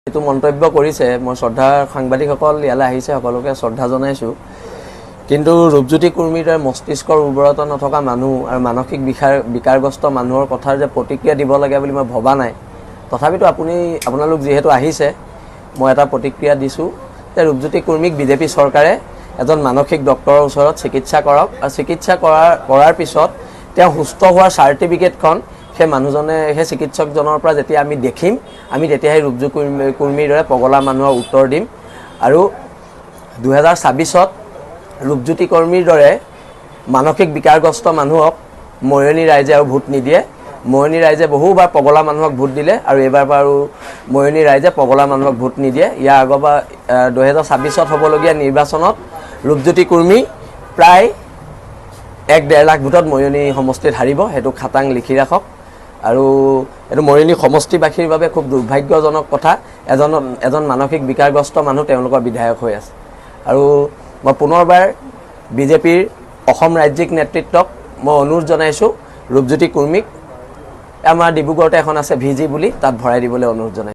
এইটো মন্তব্য কৰিছে মই শ্ৰদ্ধাৰ সাংবাদিকসকল ইয়ালৈ আহিছে সকলোকে শ্ৰদ্ধা জনাইছোঁ কিন্তু ৰূপজ্যোতি কুৰ্মীৰ দৰে মস্তিষ্কৰ উৰ্বৰতা নথকা মানুহ আৰু মানসিক বিকাৰগ্ৰস্ত মানুহৰ কথাৰ যে প্ৰতিক্ৰিয়া দিব লাগে বুলি মই ভবা নাই তথাপিতো আপোনালোক যেহেতু আহিছে মই এটা প্ৰতিক্ৰিয়া দিছোঁ যে ৰূপজ্যোতি কুৰ্মীক বিজেপি চৰকাৰে এজন মানসিক ডক্টৰৰ ওচৰত চিকিৎসা কৰক আৰু চিকিৎসা কৰাৰ পিছত তেওঁ সুস্থ হোৱাৰ চাৰ্টিফিকেটখন সেই মানুহজনে সেই চিকিৎসকজনৰ পৰা যেতিয়া আমি দেখিম আমি তেতিয়াহে ৰূপজ্যোতি কুৰ্মীৰ দৰে পগলা মানুহৰ উত্তৰ দিম আৰু 2026ত ৰূপজ্যোতি কুৰ্মীৰ দৰে মানসিক বিকাৰগ্ৰস্ত মানুহক ময়নি ৰাইজে আৰু ভোট নিদিয়ে ময়নি ৰাইজে বহুবাৰ পগলা মানুহক ভোট দিলে আৰু এবাৰ বাৰু ময়নি ৰাইজে পগলা মানুহক ভোট নিদিয়ে ইয়াৰ আগৰবাৰ 2026ত হ'বলগীয়া নিৰ্বাচনত ৰূপজ্যোতি কুৰ্মী প্ৰায় 1.5 লাখ ভোটত ময়নি সমষ্টিত হাৰিব হেতু খাটাং লিখি ৰাখক আৰু এটো ময়নি সমষ্টিবাসীৰ বাবে খুব দুৰ্ভাগ্যজনক কথা এজন মানসিক বিকাৰগ্ৰস্ত মানুহ তেওঁলোকৰ বিধায়ক হৈ আছে আৰু মই পুনৰবাৰ বিজেপিৰ অসম ৰাজ্যিক নেতৃত্বক মই অনুৰোধ জনাইছোঁ ৰূপজ্যোতি কুৰ্মীক আমাৰ ডিব্ৰুগড়তে এখন আছে ভিজি বুলি তাত ভৰাই দিবলৈ অনুৰোধ জনাইছোঁ।